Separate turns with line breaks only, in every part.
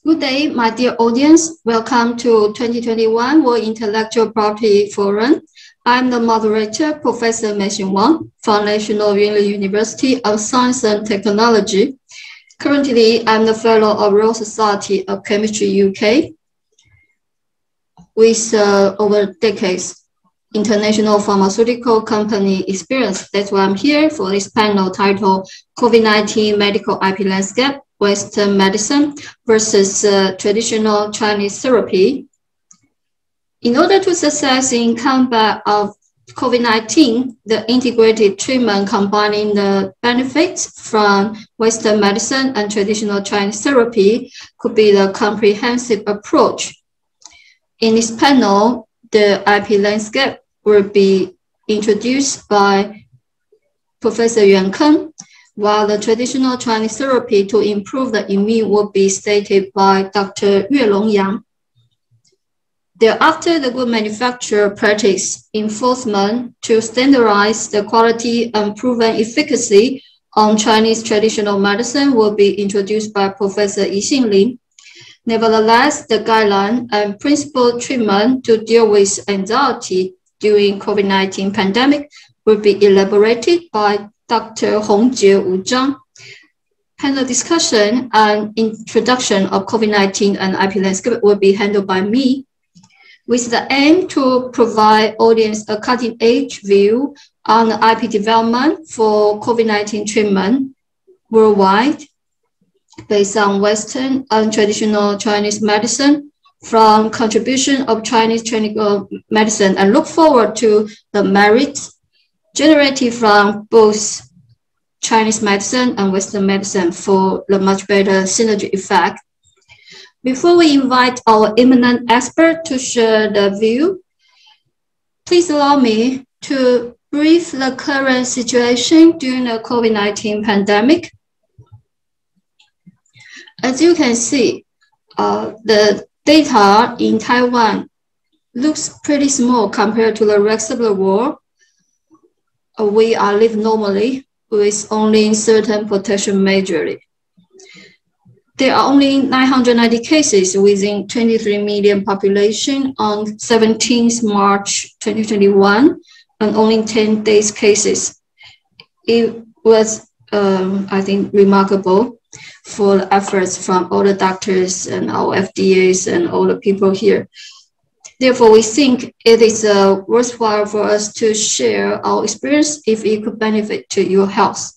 Good day, my dear audience. Welcome to 2021 World Intellectual Property Forum. I'm the moderator, Professor MeiHsin Wang from National University of Science and Technology. Currently, I'm the fellow of Royal Society of Chemistry UK. With over decades international pharmaceutical company experience, that's why I'm here for this panel titled COVID-19 Medical IP Landscape, Western Medicine versus Traditional Chinese Therapy. In order to success in combat of COVID-19, the integrated treatment combining the benefits from Western medicine and traditional Chinese therapy could be the comprehensive approach. In this panel, the IP landscape will be introduced by Professor Yuan Keng, while the traditional Chinese therapy to improve the immune will be stated by Dr. Yulong Yang. Thereafter, the good manufacturer practice enforcement to standardize the quality and proven efficacy on Chinese traditional medicine will be introduced by Professor Yixin Lin. Nevertheless, the guideline and principal treatment to deal with anxiety during COVID-19 pandemic will be elaborated by Dr. Hongjie Wu Zhang. Panel discussion and introduction of COVID-19 and IP landscape will be handled by me, with the aim to provide audience a cutting-edge view on the IP development for COVID-19 treatment worldwide, based on Western and traditional Chinese medicine, from contribution of Chinese clinical medicine, and look forward to the merits generated from both Chinese medicine and Western medicine for the much better synergy effect. Before we invite our eminent expert to share the view, please allow me to brief the current situation during the COVID-19 pandemic. As you can see, the data in Taiwan looks pretty small compared to the rest of the world. We are living normally with only certain protection measures. There are only 990 cases within 23 million population on 17th March 2021, and only 10 days cases. It was, I think, remarkable for the efforts from all the doctors and our FDAs and all the people here. Therefore, we think it is worthwhile for us to share our experience if it could benefit to your health.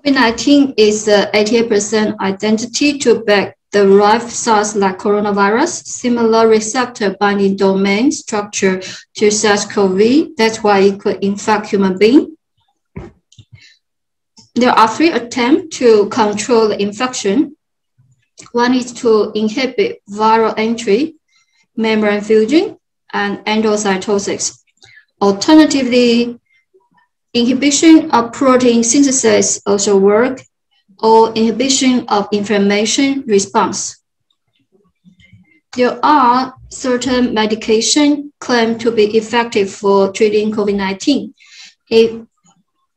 COVID-19 is 88% identity to back-derived SARS-like coronavirus, similar receptor binding domain structure to SARS-CoV. That's why it could infect human beings. There are 3 attempts to control the infection. One is to inhibit viral entry, membrane fusion, and endocytosis. Alternatively, inhibition of protein synthesis also work, or inhibition of inflammation response. There are certain medications claimed to be effective for treating COVID-19. If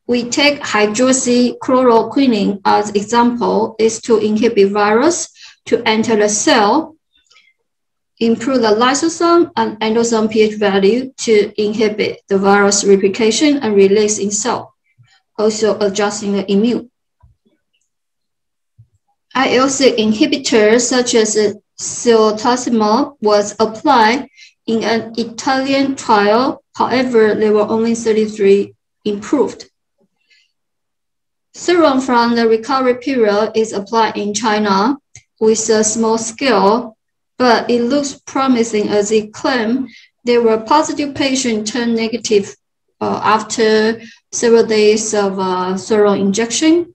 we take hydroxychloroquine as example, is to inhibit virus to enter the cell, improve the lysosome and endosome pH value to inhibit the virus replication and release in cell, also adjusting the immune. IL-6 inhibitors such as siltazimab was applied in an Italian trial. However, there were only 33 improved. Serum from the recovery period is applied in China with a small scale, but it looks promising as it claimed there were positive patients turn negative after several days of serum injection.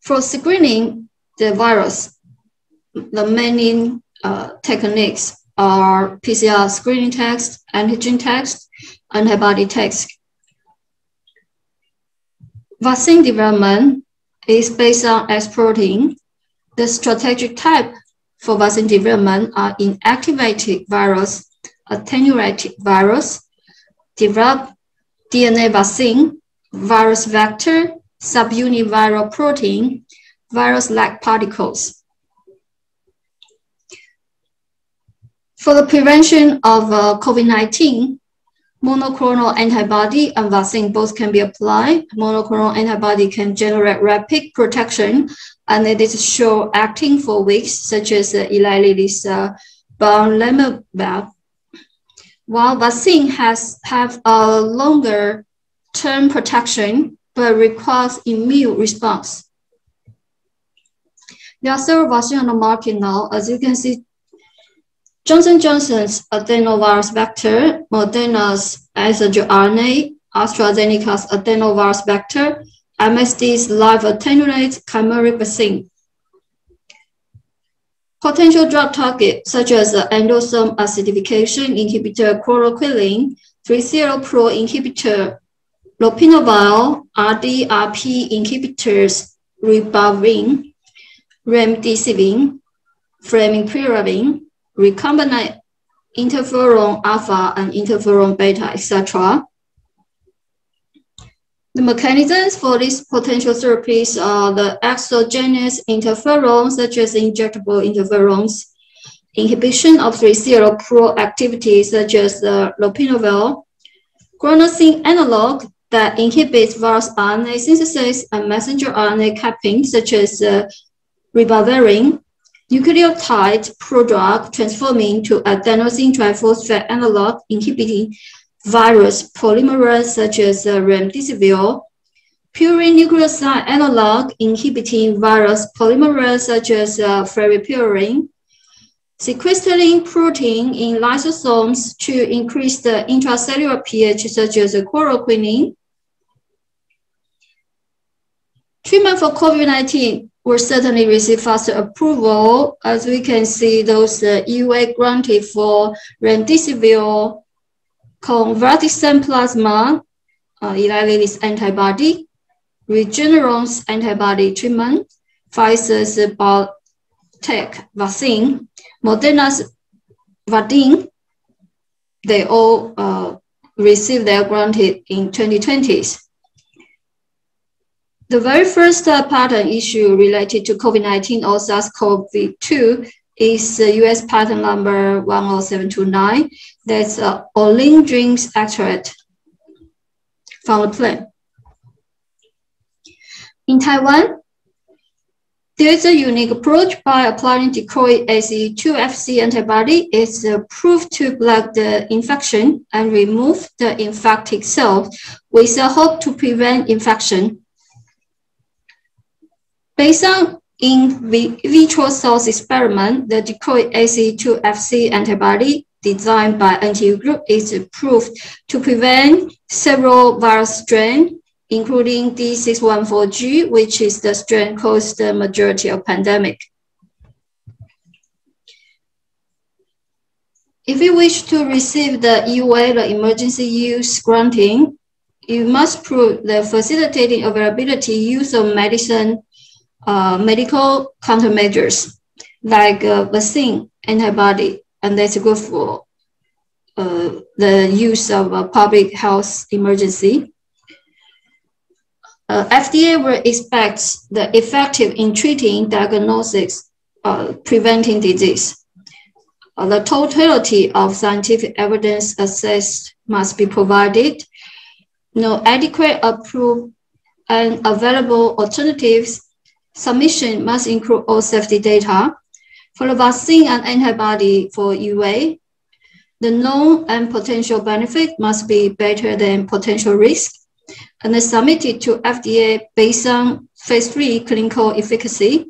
For screening the virus, the main techniques are PCR screening test, antigen test, antibody test. Vaccine development is based on S protein. The strategic type for vaccine development are inactivated virus, attenuated virus, developed DNA vaccine, virus vector, subunit viral protein, virus-like particles. For the prevention of COVID-19, monoclonal antibody and vaccine both can be applied. Monoclonal antibody can generate rapid protection, and it is shown acting for weeks, such as Eli Lilly's bamlanivimab. While vaccine have a longer term protection, but requires immune response. There are several vaccines on the market now. As you can see, Johnson & Johnson's adenovirus vector, Moderna's messenger RNA, AstraZeneca's adenovirus vector, MSD's live attenuated chimeric vaccine. Potential drug targets such as endosome acidification inhibitor chloroquine, 3-Pro inhibitor, lopinavir, RDRP inhibitors, ribavirin, remdesivir, flamipiravir, recombinant interferon alpha and interferon beta, etc. The mechanisms for these potential therapies are the exogenous interferons, such as injectable interferons, inhibition of 3-Pro activity, such as lopinavir, guanosine analog that inhibits virus RNA synthesis and messenger RNA capping, such as ribavirin, nucleotide prodrug transforming to adenosine triphosphate analog inhibiting virus polymerase, such as remdesivir, purine nucleoside analog inhibiting virus polymerase, such as flamipiravir, sequestering protein in lysosomes to increase the intracellular pH, such as chloroquine. Treatment for COVID-19 will certainly receive faster approval. As we can see, those EUA granted for remdesivir, convalescent plasma, Eli Lilly's antibody, Regeneron's antibody treatment, Pfizer's BioNTech vaccine, Moderna's vaccine, they all received their granted in 2020s. The very first patent issue related to COVID-19 or SARS-CoV-2 is US patent number 10729. That's olindrin extract from the plant. In Taiwan, there is a unique approach by applying decoy ACE2FC antibody. It's proved to block the infection and remove the infected cells with a hope to prevent infection. Based on in vitro cells experiment, the decoy ACE2FC antibody designed by NTU Group is proved to prevent several virus strains, including D614G, which is the strain caused the majority of pandemic. If you wish to receive the EUA, the emergency use granting, you must prove the facilitating availability use of medical countermeasures like vaccine, antibody, and that's good for the use of a public health emergency. FDA will expect the effective in treating, diagnosis, preventing disease. The totality of scientific evidence assessed must be provided. No adequate, approved, and available alternatives. Submission must include all safety data. For the vaccine and antibody for EUA, the known and potential benefit must be better than potential risk, and is submitted to FDA based on phase 3 clinical efficacy.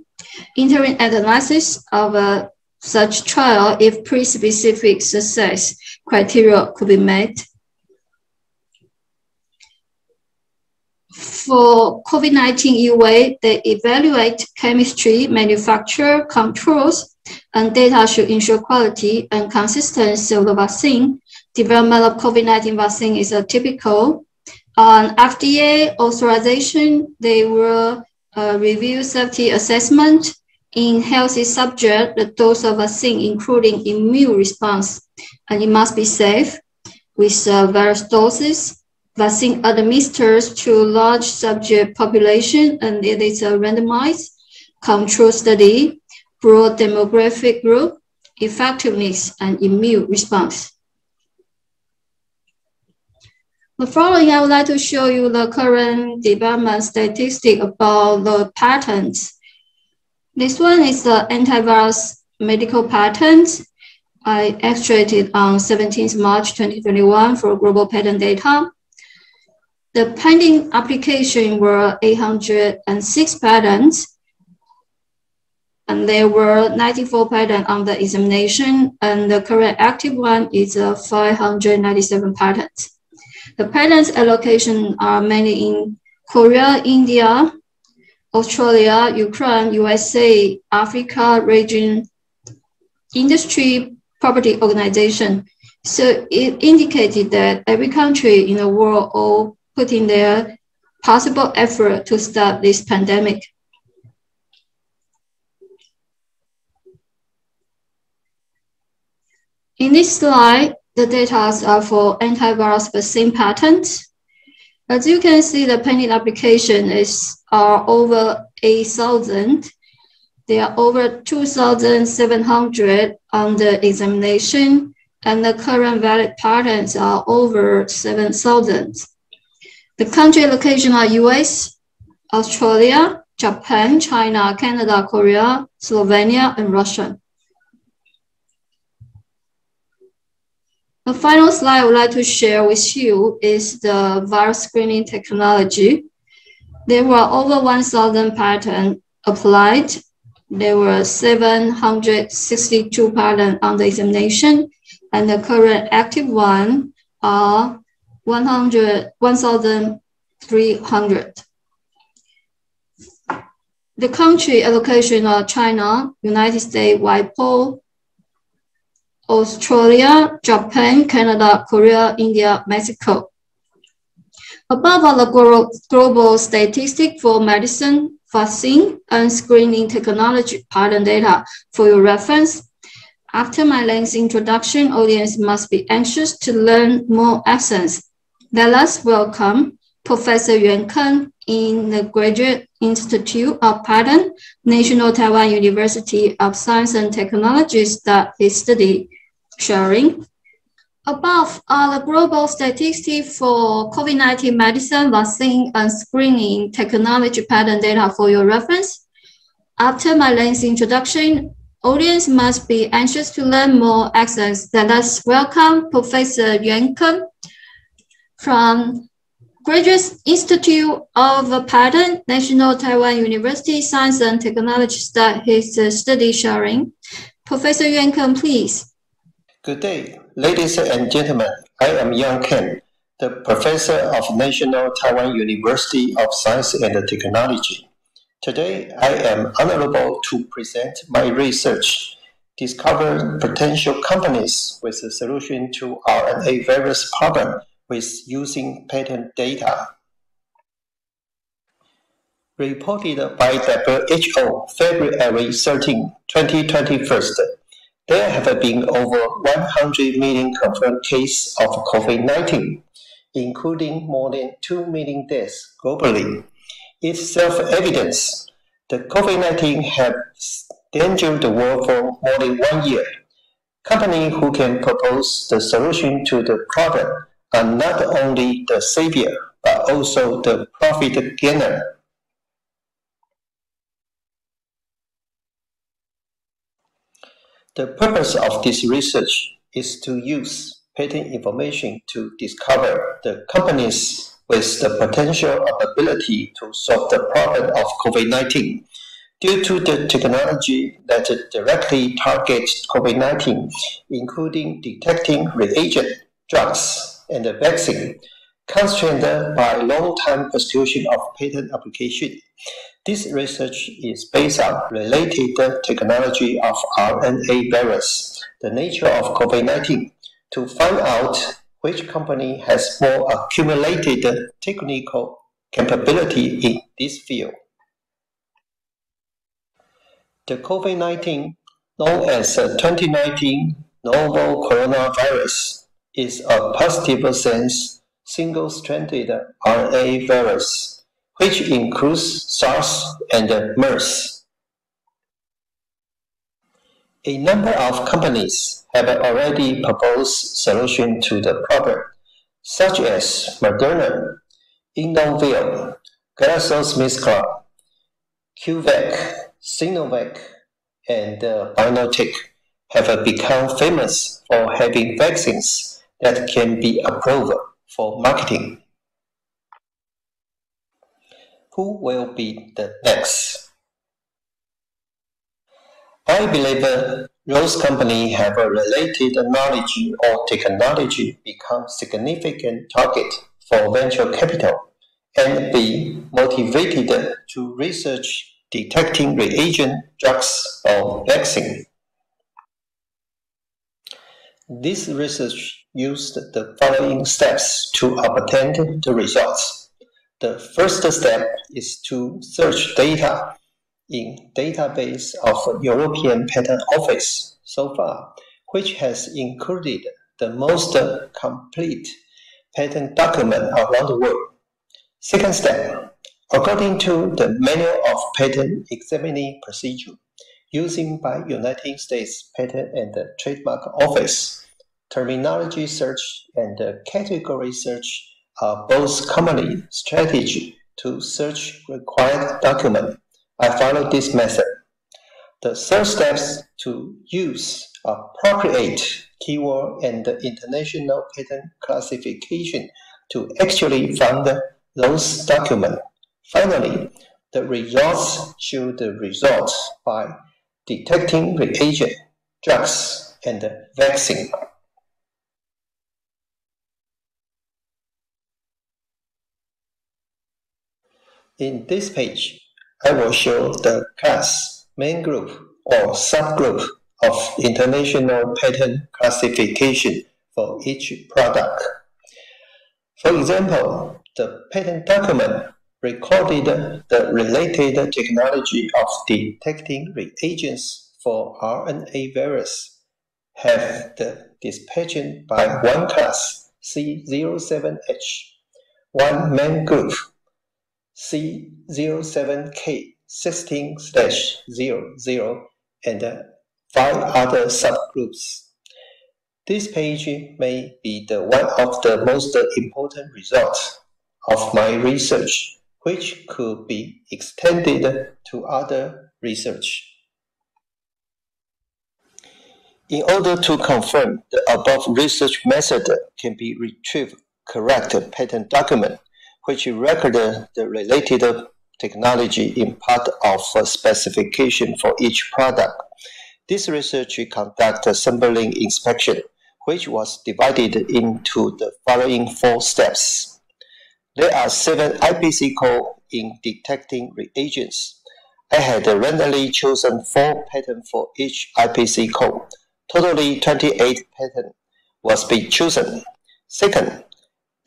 Interim analysis of such trial if pre-specific success criteria could be met. For COVID-19 EUA, they evaluate chemistry, manufacture, controls, and data should ensure quality and consistency of the vaccine. Development of COVID-19 vaccine is typical. On FDA authorization, they will review safety assessment in healthy subject, the dose of vaccine, including immune response, and it must be safe with various doses. vaccine administered to large subject population, and it is a randomized control study, broad demographic group, effectiveness, and immune response. The following, I would like to show you the current development statistic about the patents. This one is the antivirus medical patent. I extracted on 17th March 2021 for global patent data. The pending application were 806 patents, and there were 94 patents under examination, and the current active one is 597 patents. The patents allocation are mainly in Korea, India, Australia, Ukraine, USA, Africa region, industry, property organization. So it indicated that every country in the world all put in their possible effort to stop this pandemic. In this slide, the data are for antivirus vaccine patents. As you can see, the pending application are over 8,000. There are over 2,700 under examination, and the current valid patents are over 7,000. The country allocation are US, Australia, Japan, China, Canada, Korea, Slovenia, and Russia. The final slide I would like to share with you is the virus screening technology. There were over 1,000 patents applied. There were 762 patents under examination, and the current active one are 1,300. The country allocation are China, United States, WIPF, Australia, Japan, Canada, Korea, India, Mexico. Above are the global statistics for medicine, vaccine, and screening technology patent data for your reference. After my lengthy introduction, audience must be anxious to learn more accents. Let us welcome Professor Yuan Keng in the Graduate Institute of Patent, National Taiwan University of Science and Technology that his study sharing. Above are the global statistics for COVID-19 medicine, vaccine, and screening technology patent data for your reference. After my lengthy introduction, audience must be anxious to learn more accents. Let us welcome Professor Yuan Keng from Graduate Institute of Patent, National Taiwan University Science and Technology that his study sharing. Professor Yuan Keng, please.
Good day, ladies and gentlemen. I am Yulong Yang, the professor of National Taiwan University of Science and Technology. Today, I am honorable to present my research, discover potential companies with a solution to RNA virus problem with using patent data. Reported by WHO February 13, 2021, there have been over 100 million confirmed cases of COVID-19, including more than 2 million deaths globally. It's self-evident that COVID-19 has endangered the world for more than 1 year. Companies who can propose the solution to the problem are not only the savior, but also the profit gainer. The purpose of this research is to use patent information to discover the companies with the potential ability to solve the problem of COVID-19 due to the technology that directly targets COVID-19, including detecting reagent, drugs, and the vaccine, constrained by long-time prosecution of patent application. This research is based on related technology of RNA virus, the nature of COVID-19, to find out which company has more accumulated technical capability in this field. The COVID-19, known as 2019 novel coronavirus, is a positive sense single-stranded RNA virus, which includes SARS and MERS. A number of companies have already proposed solutions to the problem, such as Moderna, Innoville, GlaxoSmithKline, CureVac, Sinovac, and BioNTech have become famous for having vaccines that can be approved for marketing. Who will be the next? I believe those companies have a related knowledge or technology become significant target for venture capital and be motivated to research detecting reagent, drugs, or vaccine. This research used the following steps to obtain the results. The first step is to search data in database of European Patent Office so far, which has included the most complete patent document around the world. Second step, according to the Manual of Patent Examining Procedure, using by United States Patent and Trademark Office, terminology search and category search are both commonly strategy to search required document. I follow this method. The third step is to use appropriate keyword and international patent classification to actually find those documents. Finally, the results show the results by detecting reagent, drugs, and vaccine. In this page, I will show the class, main group, or subgroup of international patent classification for each product. For example, the patent document recorded the related technology of detecting reagents for RNA virus have the dispatching by one class C07H, one main group C07K16/00, and 5 other subgroups. This page may be the one of the most important results of my research, which could be extended to other research. In order to confirm the above research method can be retrieved correct patent document, which record the related technology in part of a specification for each product. This research conducted sampling inspection, which was divided into the following 4 steps. There are 7 IPC codes in detecting reagents. I had randomly chosen 4 patents for each IPC code. Totally 28 patents was be chosen. Second,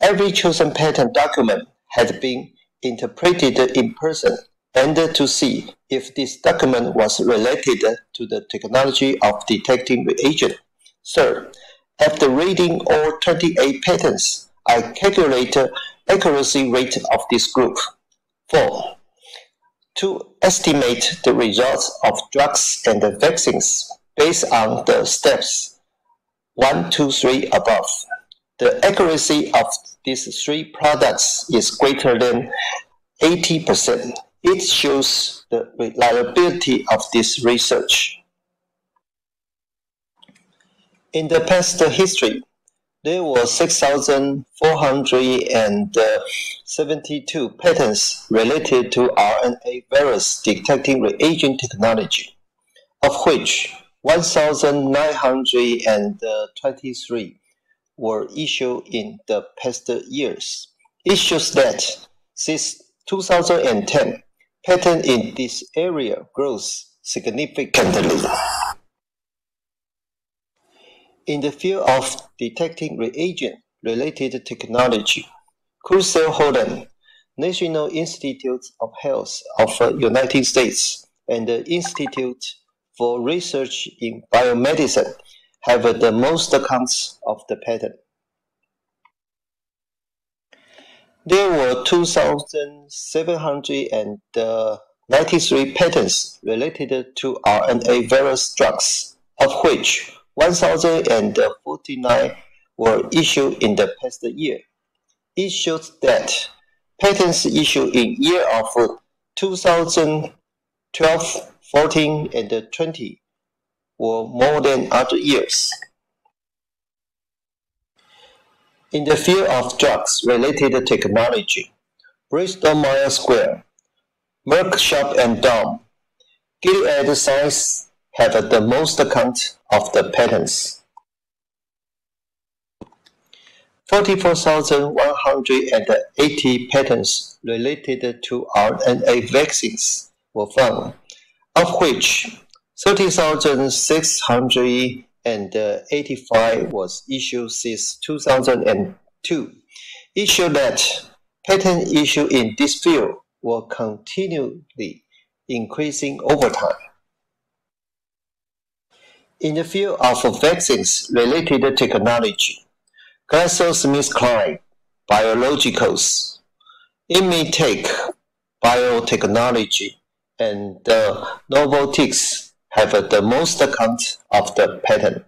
every chosen patent document had been interpreted in person and to see if this document was related to the technology of detecting reagent. Third, after reading all 28 patents, I calculate accuracy rate of this group. 4. To estimate the results of drugs and vaccines based on the steps 1, 2, 3 above. The accuracy of these 3 products is greater than 80%. It shows the reliability of this research. In the past history, there were 6,472 patents related to RNA virus detecting reagent technology, of which 1,923 were issued in the past years. It shows that since 2010, patent in this area grows significantly. In the field of detecting reagent-related technology, Crusoe Holland, National Institute of Health of the United States, and the Institute for Research in Biomedicine have the most counts of the patent. There were 2,793 patents related to RNA virus drugs, of which 1,049 were issued in the past year. It shows that patents issued in year of 2012, 14, and 20 were more than other years. In the field of drugs-related technology, Bristol-Myers Squibb, Merck Sharp & Dohme, Gilead Sciences have the most count of the patents. 44,180 patents related to RNA vaccines were found, of which 30,685 was issued since 2002. It showed that patents issued in this field were continually increasing over time. In the field of vaccines-related technology, GlaxoSmithKline Biologicals, Imitech Biotechnology, and Novartis have the most count of the patent.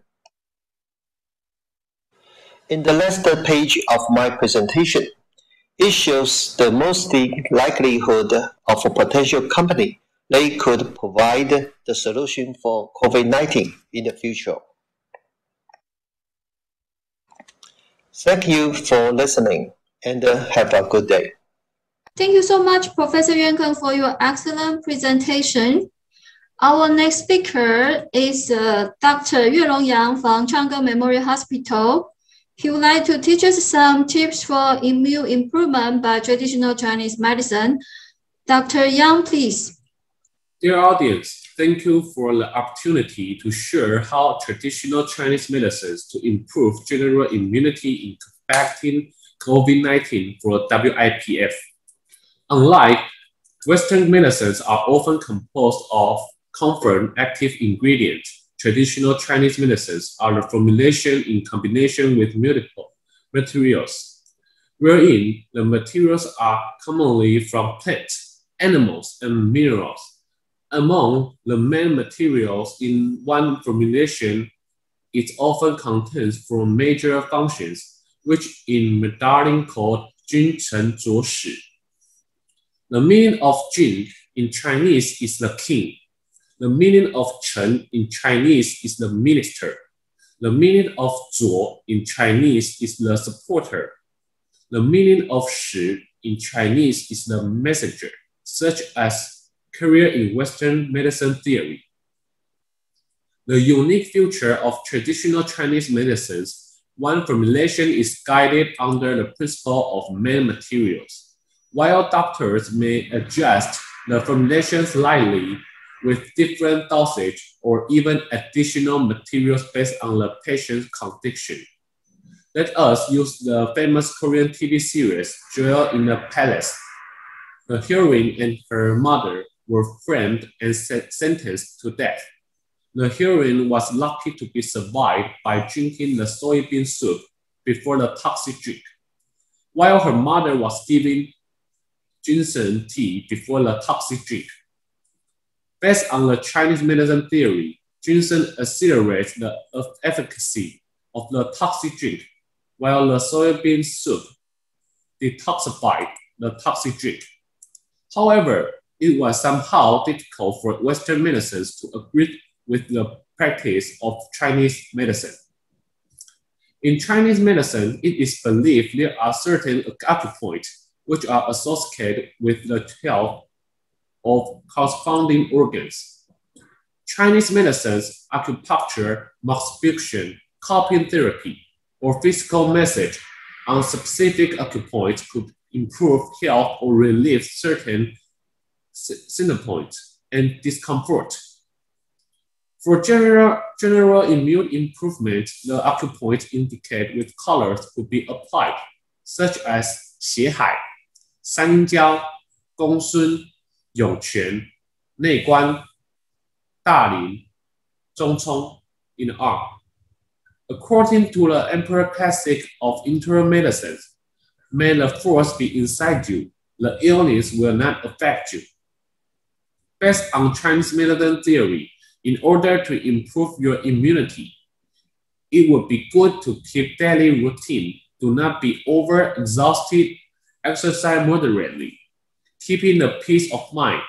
In the last page of my presentation, it shows the most likelihood of a potential company they could provide the solution for COVID-19 in the future. Thank you for listening and have a good day.
Thank you so much, Professor Yang, for your excellent presentation. Our next speaker is Dr. Yulong Yang from Chang'e Memorial Hospital. He would like to teach us some tips for immune improvement by traditional Chinese medicine. Dr. Yang, please.
Dear audience, thank you for the opportunity to share how traditional Chinese medicines to improve general immunity in combating COVID-19 for WIPF. Unlike Western medicines are often composed of confirmed active ingredients, traditional Chinese medicines are the formulation in combination with multiple materials, wherein the materials are commonly from plants, animals, and minerals. Among the main materials in one formulation, it often contains four major functions, which in Mandarin called Jun Chen Zuo Shi. The meaning of Jun in Chinese is the king. The meaning of Chen in Chinese is the minister. The meaning of Zuo in Chinese is the supporter. The meaning of Shi in Chinese is the messenger, such as career in Western medicine theory. The unique feature of traditional Chinese medicines, one formulation is guided under the principle of main materials, while doctors may adjust the formulation slightly with different dosage or even additional materials based on the patient's condition. Let us use the famous Korean TV series, Joel in the Palace. The heroine and her mother were framed and sentenced to death. The heroine was lucky to be survived by drinking the soybean soup before the toxic drink, while her mother was given ginseng tea before the toxic drink. Based on the Chinese medicine theory, ginseng accelerates the efficacy of the toxic drink, while the soybean soup detoxified the toxic drink. However, it was somehow difficult for Western medicines to agree with the practice of Chinese medicine. In Chinese medicine, it is believed there are certain acupoints which are associated with the health of corresponding organs. Chinese medicine's acupuncture, moxibution, cupping therapy, or physical massage on specific acupoints could improve health or relieve certain symptoms and discomfort. For general immune improvement, the acupoints indicated with colors could be applied, such as 血海, 三阴交, 公孙, 涌泉, 内关, 大林, 中冲 in the arm. According to the Emperor Classic of Internal Medicine, May the force be inside you. The illness will not affect you. Based on Chinese medicine theory, in order to improve your immunity, it would be good to keep daily routine. Do not be overexhausted. Exercise moderately. Keeping the peace of mind.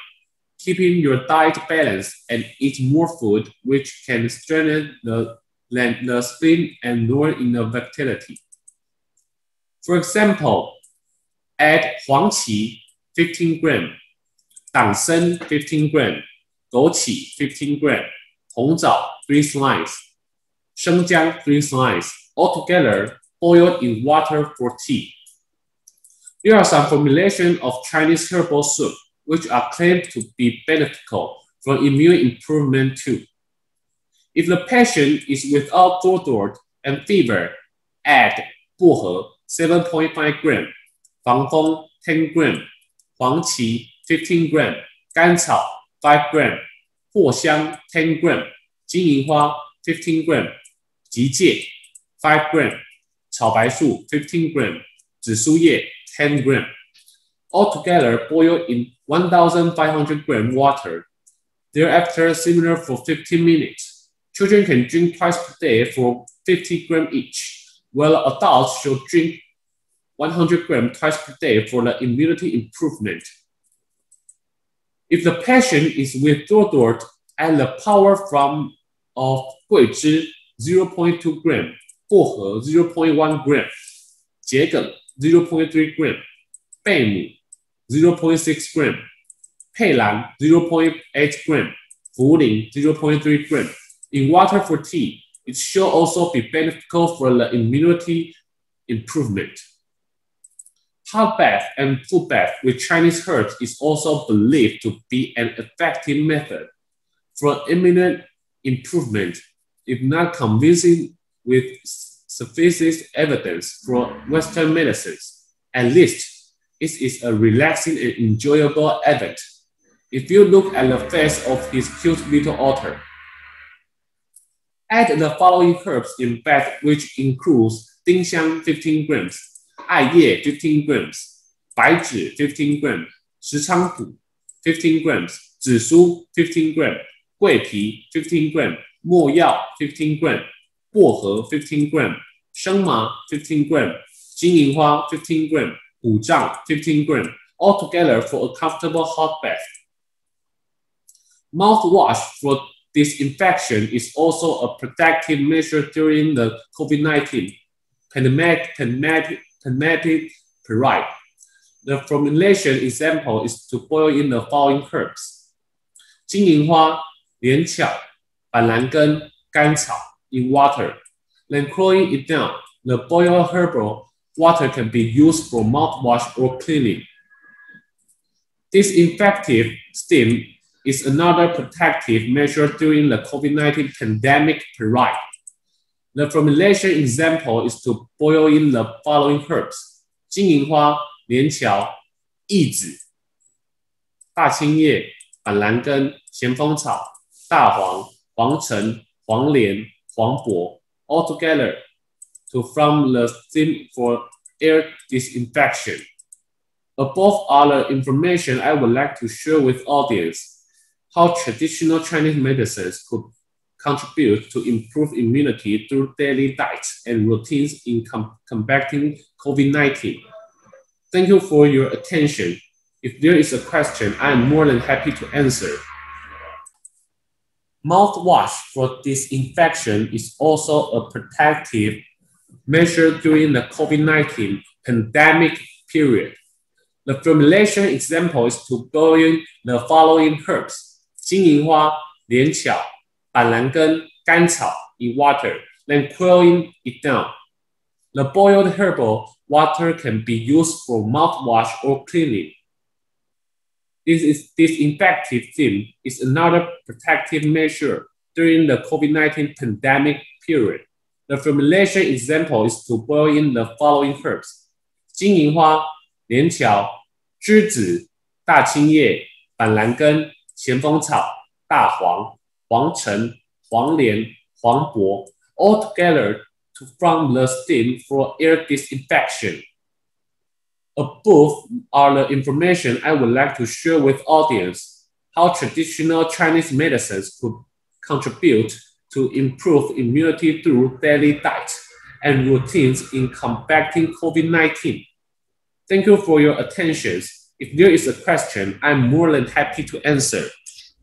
Keeping your diet balanced and eat more food, which can strengthen the spleen and lower inner vitality. For example, add 黄芪 15 gram, 党参 15 gram, 枸杞 15 gram, 红枣 3 slices, 生姜 3 slices, altogether boiled in water for tea. There are some formulations of Chinese herbal soup which are claimed to be beneficial for immune improvement too. If the patient is without sore throat and fever, add 薄荷 7.5 gram, 防风 10 gram, 黄芪 15 gram, 甘草 5 gram, 藿香 10 gram, 金银花 15 gram, 吉芥 5 gram, 草白术 15 gram, 紫苏叶 10 gram. Altogether boiled in 1,500 gram water. Thereafter simmer for 15 minutes. Children can drink twice per day for 50 gram each, while adults should drink 100 gram twice per day for the immunity improvement. If the patient is with sore throat, add the power of 桂枝 0.2 gram, 薄荷 0.1 gram, 桔梗 0.3 gram, 贝母 0.6 gram, 佩兰 0.8 gram, 茯苓 0.3 gram. In water for tea, it should also be beneficial for the immunity improvement. Hot bath and full bath with Chinese herbs is also believed to be an effective method for immune improvement, if not convincing with sufficient evidence for Western medicines. At least, it is a relaxing and enjoyable event. If you look at the face of his cute little otter, add the following herbs in bath, which includes 丁香 15 grams, 艾叶 15 grams, 白芷 15 grams, 石菖蒲 15 grams, 紫苏 15 grams, 桂皮 15 grams, 没药 15 grams, 薄荷 15 grams, 生麻 15 grams, 金银花 15 grams, 五脏 15 grams, altogether for a comfortable hot bath. Mouthwash for disinfection is also a protective measure during the COVID-19 pandemic period. The formulation example is to boil in the following herbs: 金银花、连翘、板蓝根、甘草 in water. Then cooling it down, the boiled herbal water can be used for mouthwash or cleaning. Disinfective steam is another protective measure during the COVID-19 pandemic period. The formulation example is to boil in the following herbs: 金银花、连翘、枳子、大青叶、板蓝根、咸丰草、大黄、黄橙、黄连、黄柏, altogether to form the steam for air disinfection. Above other information, I would like to share with audience how traditional Chinese medicines could contribute to improve immunity through daily diets and routines in combating COVID-19. Thank you for your attention. If there is a question, I am more than happy to answer. Mouthwash for disinfection is also a protective measure during the COVID-19 pandemic period. The formulation example is to boil the following herbs: 金银花、连翘、板蓝根、甘草 in water, then cooling it down. The boiled herbal water can be used for mouthwash or cleaning. This disinfective steam is another protective measure during the COVID-19 pandemic period. The formulation example is to boil in the following herbs: 金银花、连翘、栀子、大青叶、板蓝根、咸丰草、大黄、黄橙、黄连、黄柏, altogether to form the steam for air disinfection. Above are the information I would like to share with audience how traditional Chinese medicines could contribute to improve immunity through daily diet and routines in combating COVID-19. Thank you for your attention. If there is a question, I'm more than happy to answer.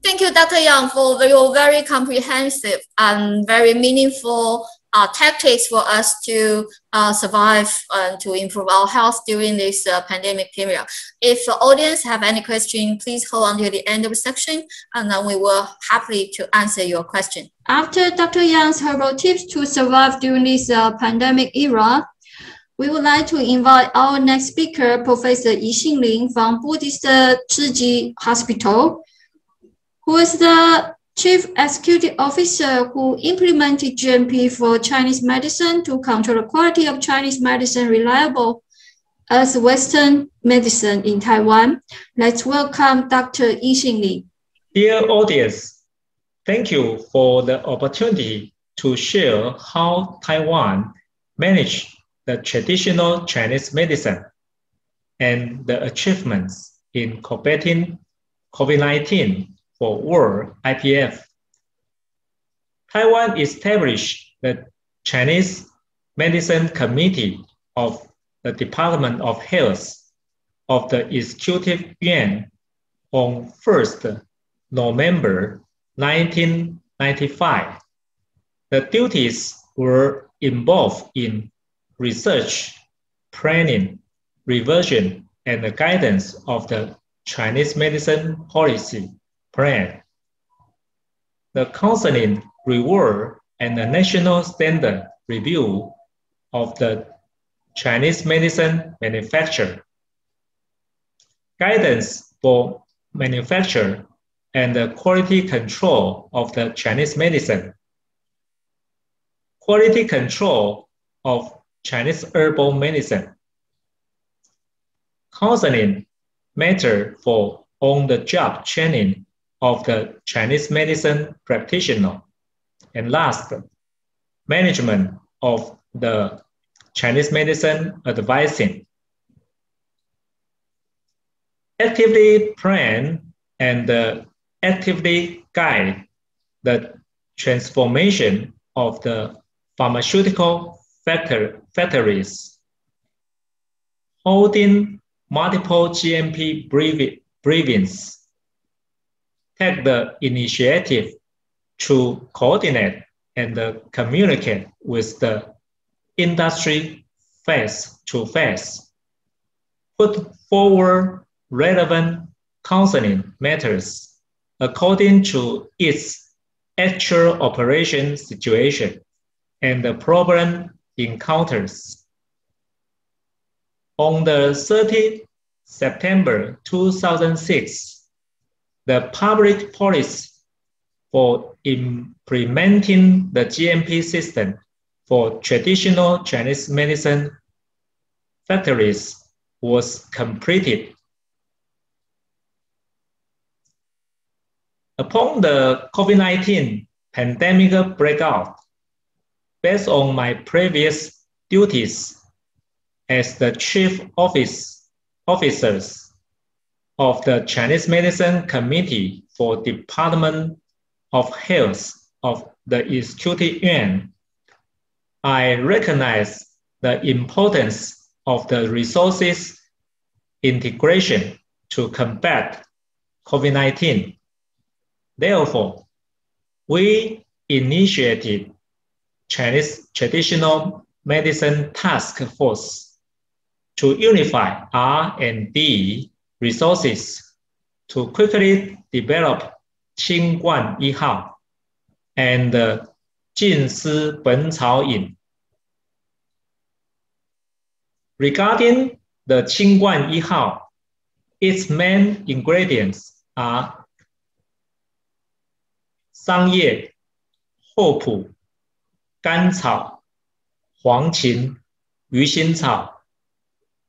Thank you, Dr. Yang, for your very comprehensive and very meaningful tactics for us to survive and to improve our health during this pandemic period. If the audience have any question, please hold until the end of the section, and then we will happily to answer your question. After Dr. Yang's herbal tips to survive during this pandemic era, we would like to invite our next speaker, Professor Yixin Lin from Buddhist Chiji Hospital, who is the Chief Executive Officer who implemented GMP for Chinese medicine to control the quality of Chinese medicine reliable as Western medicine in Taiwan. Let's welcome Dr. Yixin Lin.
Dear audience, thank you for the opportunity to share how Taiwan managed the traditional Chinese medicine and the achievements in combating COVID-19 for World WIPF. Taiwan established the Chinese Medicine Committee of the Department of Health of the Executive Yuan on 1st November 1995. The duties were involved in research, planning, revision, and the guidance of the Chinese medicine policy plan, the counseling, reward, and the national standard review of the Chinese medicine manufacture, guidance for manufacture and the quality control of the Chinese medicine, quality control of Chinese herbal medicine, counseling matter for on-the-job training of the Chinese medicine practitioner, and last, management of the Chinese medicine advising. Actively plan and actively guide the transformation of the pharmaceutical factories, holding multiple GMP briefings, take the initiative to coordinate and communicate with the industry face to face, put forward relevant counseling matters according to its actual operation situation and the problem encounters. On the 30th September 2006, the public policy for implementing the GMP system for traditional Chinese medicine factories was completed. Upon the COVID-19 pandemic breakout, based on my previous duties as the chief officers of the Chinese Medicine Committee for Department of Health of the Executive Yuan, I recognize the importance of the resources integration to combat COVID-19. Therefore, we initiated Chinese Traditional Medicine Task Force to unify R&D resources to quickly develop 清冠一号 and 近思本草饮. Regarding the 清冠一号, its main ingredients are 桑叶、厚朴、甘草、黄芩、鱼腥草、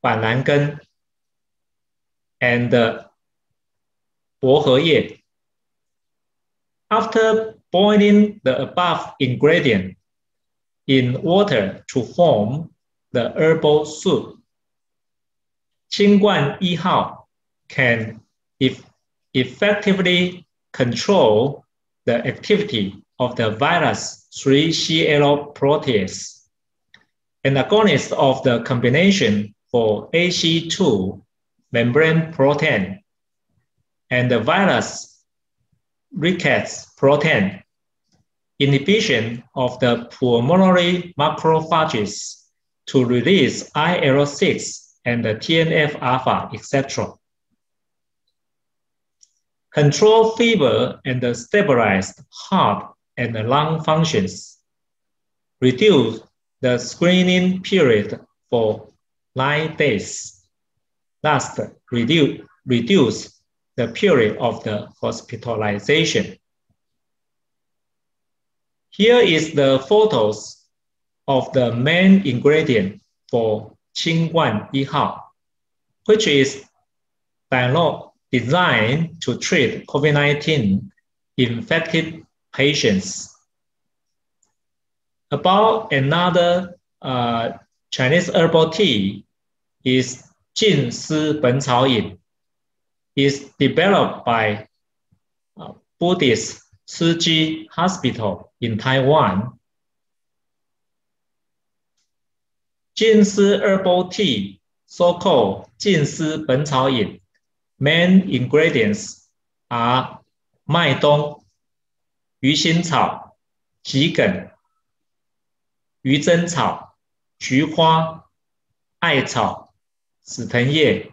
板蓝根 and 薄荷叶. After boiling the above ingredient in water to form the herbal soup, 清冠1号 can effectively control the activity of the virus 3CL protease, an agonist of the combination for AC2 membrane protein and the virus rickets protein, inhibition of the pulmonary macrophages to release IL-6 and the TNF-alpha, etc. Control fever and stabilize heart and lung functions. Reduce the screening period for 9 days. Last, reduce the period of the hospitalization. Here is the photos of the main ingredient for 清冠1号, which is designed to treat COVID-19 infected patients. About another Chinese herbal tea is 静思本草饮, is developed by Buddhist Tzu Hospital in Taiwan. 静思 herbal tea, so-called 静思本草饮, main ingredients are 麦冬、鱼腥草、桔梗、鱼腥草、菊花、艾草、紫藤叶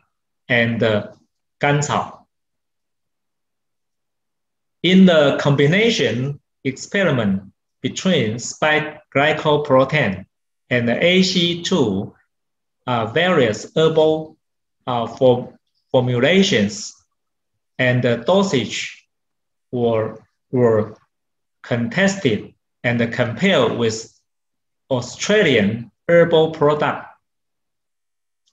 and 甘草. In the combination experiment between spike glycoprotein and the AC2, various herbal formulations and the dosage were contested and compared with Australian herbal product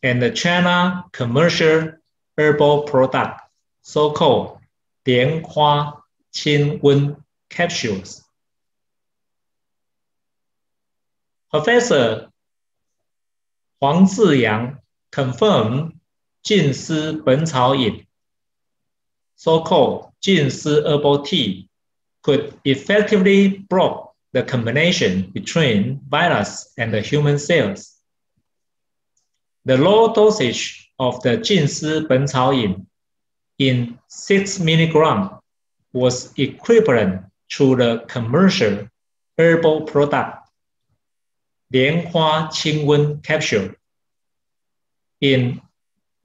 and the China commercial herbal product, so-called 莲花清瘟 capsules. Professor 黄志阳 confirmed 静思本草饮, so-called 静思 herbal tea, could effectively block the combination between virus and the human cells. The low dosage of the 静思本草饮 in 6 mg was equivalent to the commercial herbal product 莲花清瘟 capsule in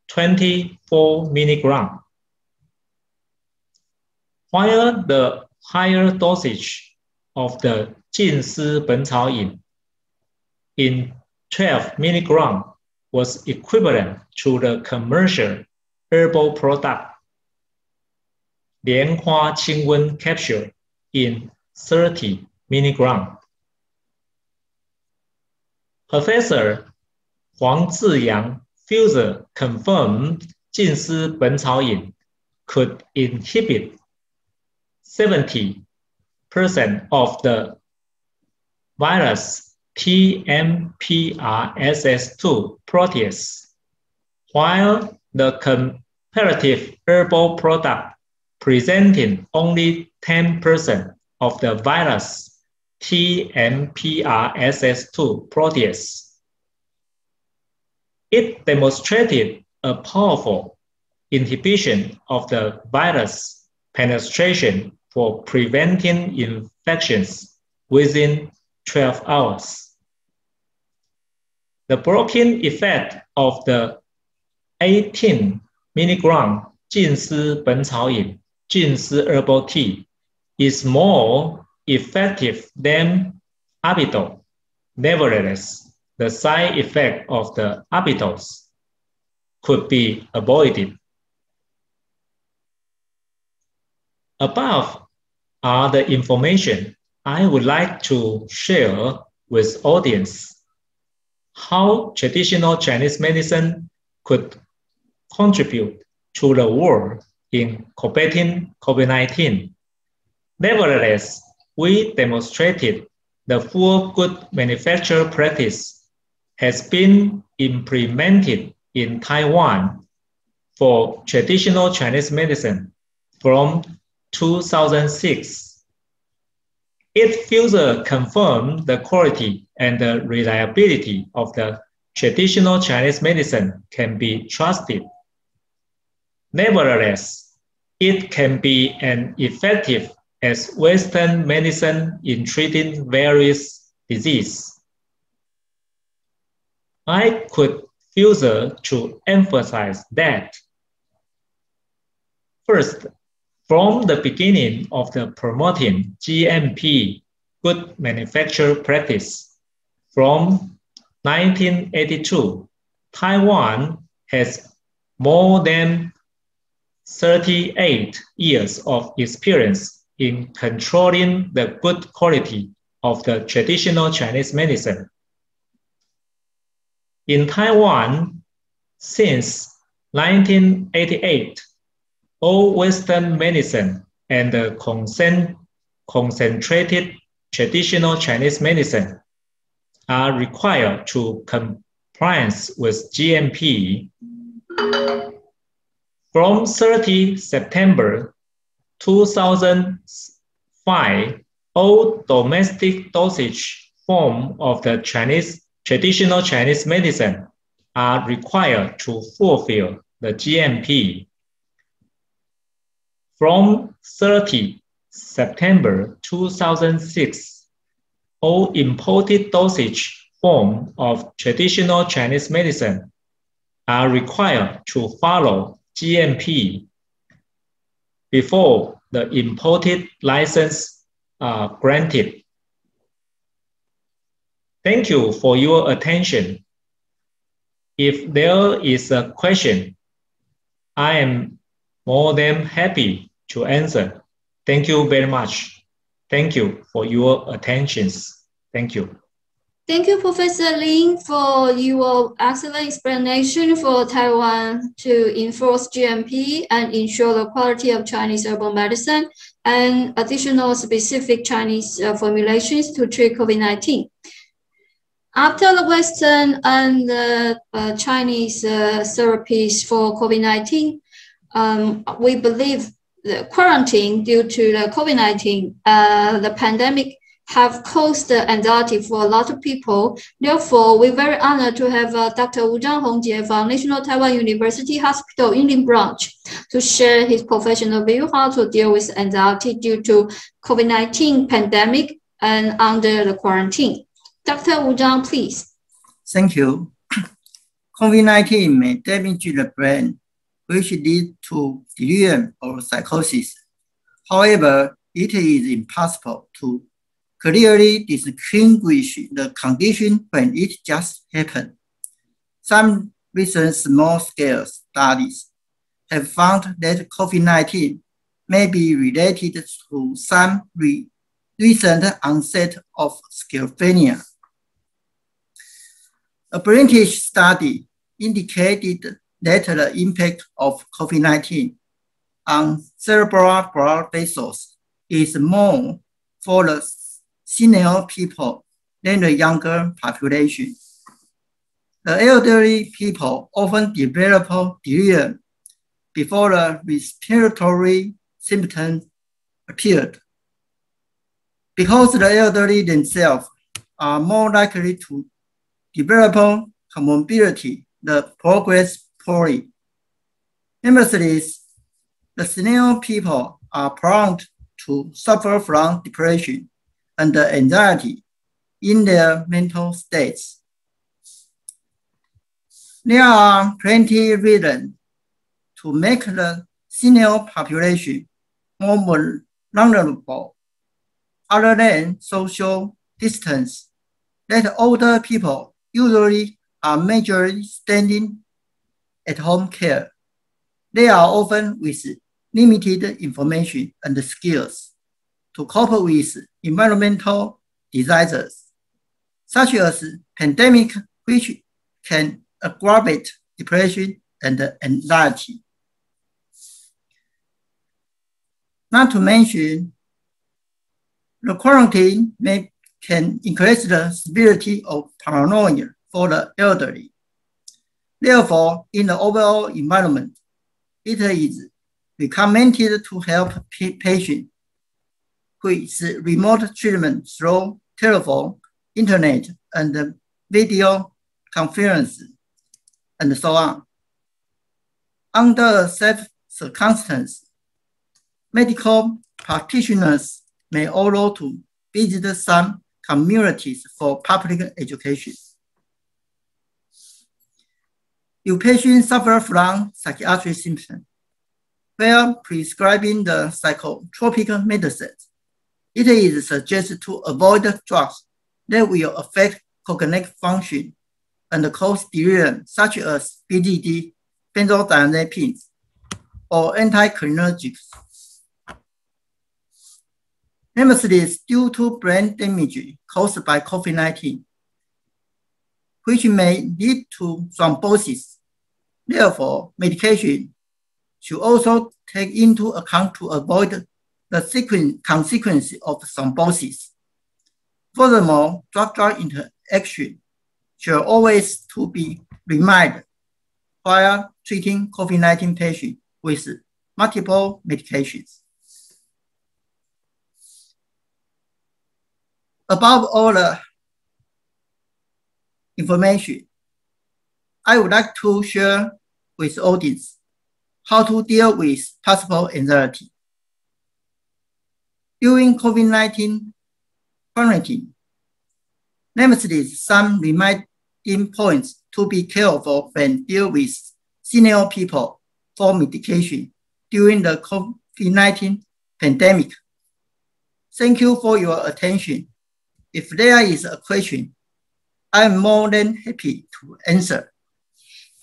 24 mg, while the higher dosage of the 静思本草饮 in 12 mg was equivalent to the commercial herbal product 莲花清瘟 capsule in 30 mg. Professor 黄志阳 further confirmed 静思本草饮 could inhibit 70% of the virus TMPRSS2 protease, while the comparative herbal product presenting only 10% of the virus TMPRSS2 protease. It demonstrated a powerful inhibition of the virus penetration for preventing infections within 12 hours. The blocking effect of the 18 mg 静思本草饮 静思 herbal tea is more effective than arbitol. Nevertheless, the side effect of the arbitals could be avoided. Above are the information I would like to share with audience. How traditional Chinese medicine could contribute to the world in combating COVID-19. Nevertheless, we demonstrated the full good manufacture practice has been implemented in Taiwan for traditional Chinese medicine from 2006. It further confirmed the quality and the reliability of the traditional Chinese medicine can be trusted. Nevertheless, it can be an effective as Western medicine in treating various diseases. I could further to emphasize that, first, from the beginning of the promoting GMP, good manufacture practice, from 1982, Taiwan has more than 38 years of experience in controlling the good quality of the traditional Chinese medicine. In Taiwan, since 1988, all Western medicine and the concentrated traditional Chinese medicine are required to compliance with GMP. From 30 September 2005, all domestic dosage form of the traditional Chinese medicine are required to fulfill the GMP. From 30 September 2006, all imported dosage form of traditional Chinese medicine are required to follow GMP before the imported license are granted. Thank you for your attention. If there is a question, I am more than happy to answer. Thank you very much. Thank you for your attentions. Thank you.
Thank you, Professor Lin, for your excellent explanation for Taiwan to enforce GMP and ensure the quality of Chinese herbal medicine and additional specific Chinese formulations to treat COVID-19. After the Western and the Chinese therapies for COVID-19, we believe the quarantine due to the COVID-19, the pandemic, have caused anxiety for a lot of people. Therefore, we're very honored to have Dr. Wu Hongjian from National Taiwan University Hospital Yulong branch to share his professional view how to deal with anxiety due to COVID-19 pandemic and under the quarantine. Dr. Wu, please.
Thank you. COVID-19 may damage the brain, which leads to delirium or psychosis. However, it is impossible to clearly distinguish the condition when it just happened. Some recent small-scale studies have found that COVID-19 may be related to some recent onset of schizophrenia. A British study indicated that the impact of COVID-19 on cerebral blood vessels is more for the senior people than the younger population. The elderly people often develop delirium before the respiratory symptoms appeared. Because the elderly themselves are more likely to develop comorbidity, the progress poorly. Nevertheless, the senior people are prone to suffer from depression and anxiety in their mental states. There are plenty of reasons to make the senior population more vulnerable, other than social distance, that older people usually are majorly standing at home care. They are often with limited information and skills to cope with environmental disasters, such as pandemic, which can aggravate depression and anxiety. Not to mention, the quarantine can increase the severity of paranoia for the elderly. Therefore, in the overall environment, it is recommended to help patients with remote treatment through telephone, internet, and video conference, and so on. Under safe circumstances, medical practitioners may allow to visit some communities for public education. If patients suffer from psychiatric symptoms, where prescribing the psychotropic medicines, it is suggested to avoid drugs that will affect cognitive function and cause delirium, such as BDD, benzodiazepines, or anticholinergics. Nemesis due to brain damage caused by COVID-19, which may lead to thrombosis. Therefore, medication should also take into account to avoid the consequence of thrombosis. Furthermore, drug-drug interaction should always to be reminded while treating COVID-19 patients with multiple medications. Above all the information, I would like to share with the audience how to deal with possible anxiety. During COVID-19 quarantine, nevertheless, some reminding points to be careful when dealing with senior people for medication during the COVID-19 pandemic. Thank you for your attention. If there is a question, I am more than happy to answer.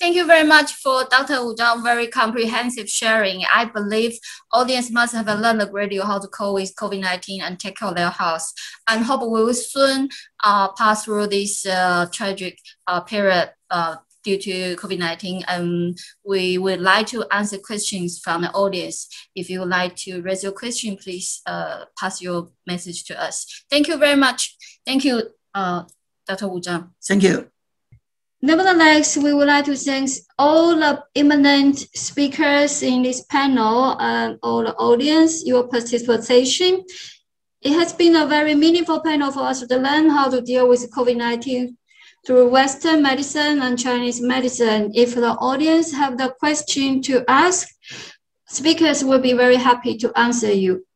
Thank you very much for Dr. Wu Zhang, very comprehensive sharing. I believe audience must have learned a great deal how to cope with COVID-19 and take care of their health. And hope we will soon pass through this tragic period due to COVID-19. And we would like to answer questions from the audience. If you would like to raise your question, please pass your message to us. Thank you very much. Thank you, Dr. Wu Zhang.
Thank you.
Nevertheless, we would like to thank all the eminent speakers in this panel and all the audience, your participation. It has been a very meaningful panel for us to learn how to deal with COVID-19 through Western medicine and Chinese medicine. If the audience have the question to ask, speakers will be very happy to answer you.